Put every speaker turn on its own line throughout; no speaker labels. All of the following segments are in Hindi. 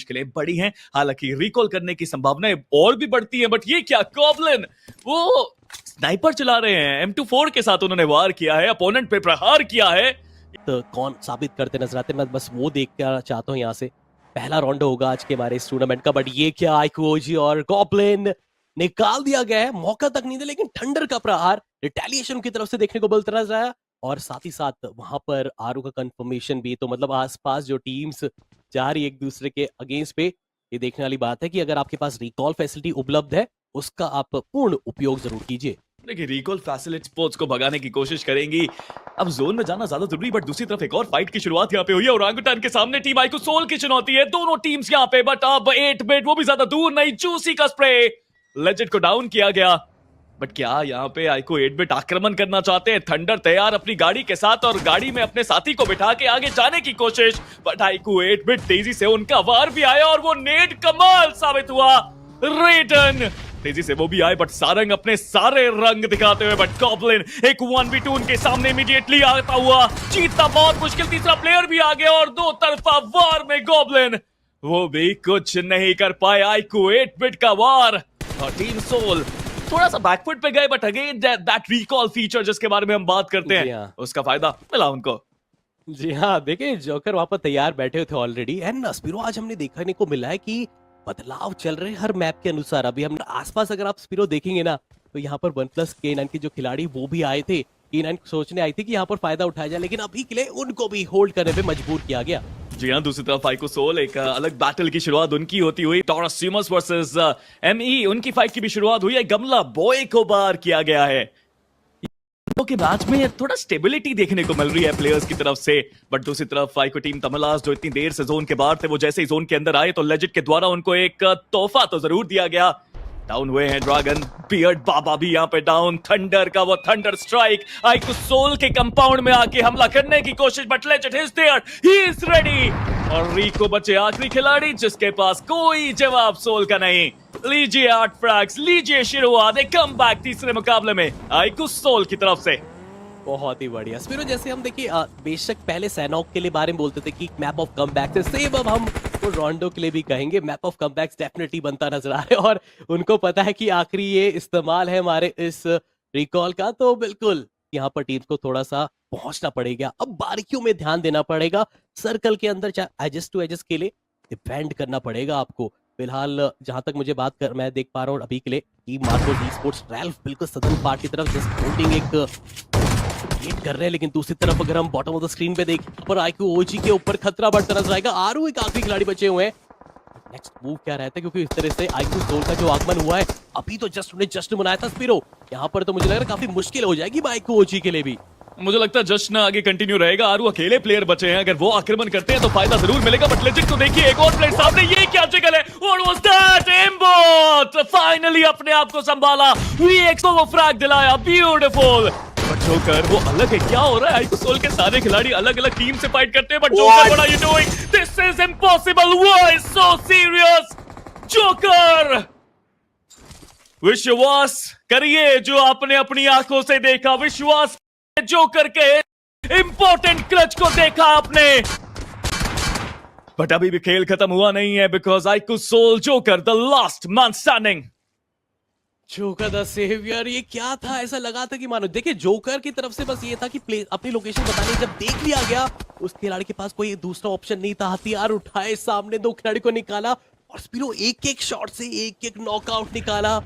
मुश्किलें बड़ी हैं, हालांकि रिकॉल करने की संभावनाएं और भी बढ़ती हैं। बट ये क्या, गॉब्लिन वो स्नाइपर चला रहे हैं, M24 के साथ उन्होंने वार किया है, अपोनेंट पे प्रहार किया है।
तो कौन साबित करते नजर आते, मैं बस वो देखना चाहता हूँ यहाँ से। पहला राउंड होगा आज के हमारे इस टूर्नामेंट का, बट ये क्या, आईक्यूओजी और गॉब्लिन निकाल दिया गया है, मौका तक नहीं था, लेकिन थंडर का प्रहार रिटेलिएशन की तरफ से देखने को मिलता नजर आया। और साथ ही साथ वहां पर आरू का कंफर्मेशन भी, तो मतलब आसपास जो टीम्स जा रही एक दूसरे के अगेंस्ट पे, ये देखने वाली बात है कि अगर आपके पास रिकॉल फैसिलिटी उपलब्ध है उसका आप पूर्ण उपयोग जरूर कीजिए।
देखिए, रिकॉल फैसिलिटी स्पोर्ट्स को भगाने की कोशिश करेंगी, अब जोन में जाना ज्यादा जरूरी, बट दूसरी तरफ एक और फाइट की शुरुआत यहाँ पे हुई है। ओरांगुटान के सामने टीम आईक्यू सोल की चुनौती है, दोनों टीम्स यहाँ पे, बट अब 8-बिट वो भी ज्यादा दूर नहीं, जूसी का स्प्रे, लेजेंड को डाउन किया गया। बट क्या यहाँ पे आईक्यू 8-बिट आक्रमण करना चाहते हैं? थंडर तैयार अपनी गाड़ी के साथ और गाड़ी में अपने साथी को बिठा के आगे जाने की कोशिश, बट आईक्यू 8-बिट तेजी से उनका वार भी आया और वो नेड कमाल साबित हुआ। रेटन तेजी से वो भी आए, बट सारंग अपने सारे रंग दिखाते हुए, बट गॉब्लिन एक 1v2 उनके सामने इमीडिएटली आता हुआ, जीतना बहुत मुश्किल, तीसरा प्लेयर भी आ गया और दो तरफा वार में गॉब्लिन वो भी कुछ नहीं कर पाए। आईक्यू 8-बिट का वार और टीम सोल थोड़ा सा बैकफुट पे गए, but again that recall feature जिसके बारे में हम बात करते हैं, उसका फायदा मिला उनको।
जी हाँ, देखिए जोकर वहां पर तैयार बैठे थे ऑलरेडी। एंड स्पिरो आज हमने देखने को मिला है कि बदलाव चल रहे हैं हर मैप के अनुसार। अभी हम आसपास अगर आप स्पिरो देखेंगे ना, तो यहाँ पर OnePlus K9 के जो खिलाड़ी वो भी आए थे, K9 सोचने आई थी कि यहाँ पर फायदा उठाया जाए, लेकिन अभी के लिए उनको भी होल्ड करने पे मजबूर किया गया।
जी हाँ, दूसरी तरफ आईक्यू सोल एक अलग बैटल की शुरुआत उनकी होती हुई, टॉरस सीमस वर्सेस ME, उनकी फाइट की भी शुरुआत हुई है। गमला बॉय को बार किया गया है। के मैच में थोड़ा स्टेबिलिटी देखने को मिल रही है प्लेयर्स की तरफ से, बट दूसरी तरफ आईक्यू टीम तमिलास जो इतनी देर से जोन के बाहर थे, वो जैसे ही जोन के अंदर आए तो लेजेंड के द्वारा उनको एक तोहफा तो जरूर दिया गया। डाउन हुए हैं ड्रैगन, बियर्ड बाबा भी यहाँ पे डाउन, थंडर का वो थंडर स्ट्राइक आईक्यू सोल के कंपाउंड में आके हमला करने की कोशिश, but legend is there, he is ready. और रिको बचे आखिरी खिलाड़ी जिसके पास कोई जवाब सोल का नहीं। लीजिए 8 फ्रैग्स, लीजिए शुरुआत, एक कमबैक तीसरे मुकाबले में आईक्यू सोल की तरफ से।
बहुत ही बढ़िया स्पिरो, जैसे हम देखिए बेशक पहले सैनॉक के लिए बारे में बोलते थे कि मैप ऑफ कमबैक से, सेम अब हम तो रोंडो के लिए भी कहेंगे मैप ऑफ कमबैक्स डेफिनेटली बनता नजर आ रहा है। और उनको पता है कि आखिरी ये इस्तेमाल है हमारे इस रिकॉल का, तो बिल्कुल यहाँ पर टीम को थोड़ा सा पहुंचना पड़ेगा, अब बारीकियों में ध्यान देना पड़ेगा, सर्कल के अंदर एजेस टू एजेस के लिए डिफेंड करना पड़ेगा आपको। फिलहाल जहां तक मुझे बात कर मैं देख पा रहा हूँ अभी के लिए टीम मार्कोस ई-स्पोर्ट्स रैल्फ बिल्कुल सदर्न पार्ट की तरफ जस्ट होल्डिंग एक वेट कर रहे हैं, लेकिन दूसरी तरफ अगर हम बॉटम ऑफ द स्क्रीन पे देखें, पर आईक्यू ओजी के ऊपर खतरा बढ़ता नजर आएगा। आरू एक आखिरी खिलाड़ी बचे हुए हैं, नेक्स्ट मूव क्या रहता है, क्योंकि इस तरह से आईक्यू सोल का जो आगमन हुआ है अभी तो जस्ट उन्हें जश्न मनाया था स्पिरो, यहाँ पर तो मुझे लग रहा है काफी मुश्किल हो जाएगी आईक्यू ओजी के लिए भी।
मुझे लगता है जश्न आगे कंटिन्यू रहेगा, आरू अकेले प्लेयर बचे हैं, अगर वो आक्रमण करते हैं तो फायदा जरूर मिलेगा। बट लेजेंड को देखिए, एक और प्लेयर सामने, ये क्या जगह है, और वाज दैट एम्बोट फाइनली अपने आप को संभाला, वीएक्स को वो फ्रैग दिलाया, ब्यूटीफुल। बट जोकर वो अलग है, क्या हो रहा है, आईक्यू सोल के सारे खिलाड़ी अलग अलग टीम से फाइट करते हैं, but Joker what are you doing, this is impossible, why so serious Joker. विश्वास करिए जो आपने अपनी आंखों से देखा, विश्वास जोकर के इंपॉर्टेंट क्लच को देखा आपने। बट अभी भी खेल खत्म हुआ नहीं है, because IQ soul Joker the last man standing.
Joker the saviour, ये क्या था, ऐसा लगा था कि मानो देखिए जोकर की तरफ से बस ये था कि अपनी लोकेशन बताने, जब देख लिया गया उस खिलाड़ी के पास कोई दूसरा ऑप्शन नहीं था, हथियार उठाए, सामने दो खिलाड़ी को निकाला और स्पिरो एक एक शॉट से एक एक नॉकआउट निकाला।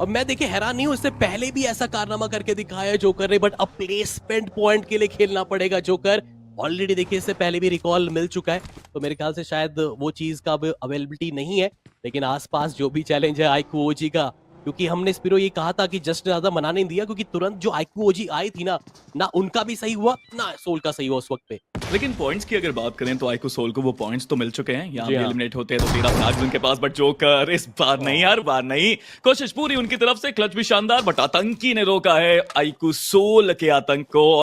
अब मैं देखिए हैरान नहीं हूं, इससे पहले भी ऐसा कारनामा करके दिखाया जोकर ने, बट अब प्लेसमेंट पॉइंट के लिए खेलना पड़ेगा जोकर। ऑलरेडी देखिए इससे पहले भी रिकॉल मिल चुका है, तो मेरे ख्याल से शायद वो चीज का अब अवेलेबिलिटी नहीं है, लेकिन आसपास जो भी चैलेंज है आईक्यू ओजी का, क्योंकि हमने स्पिरो ये कहा था कि जस्ट ज्यादा मना नहीं दिया, क्योंकि तुरंत जो आईक्यू ओजी आई थी ना उनका भी सही हुआ ना सोल का सही हुआ उस वक्त पे।
लेकिन पॉइंट्स की अगर बात करें तो आईक्यू सोल को वो पॉइंट्स तो मिल चुके हैं, यहाँ भी एलिमिनेट होते हैं तो 13 फ्लैग्स उनके पास, बट जोकर इस बार नहीं, हर बार नहीं, कोशिश पूरी उनकी तरफ से, क्लच भी शानदार, बट आतंकी ने रोका है आईक्यू सोल के आतंक को।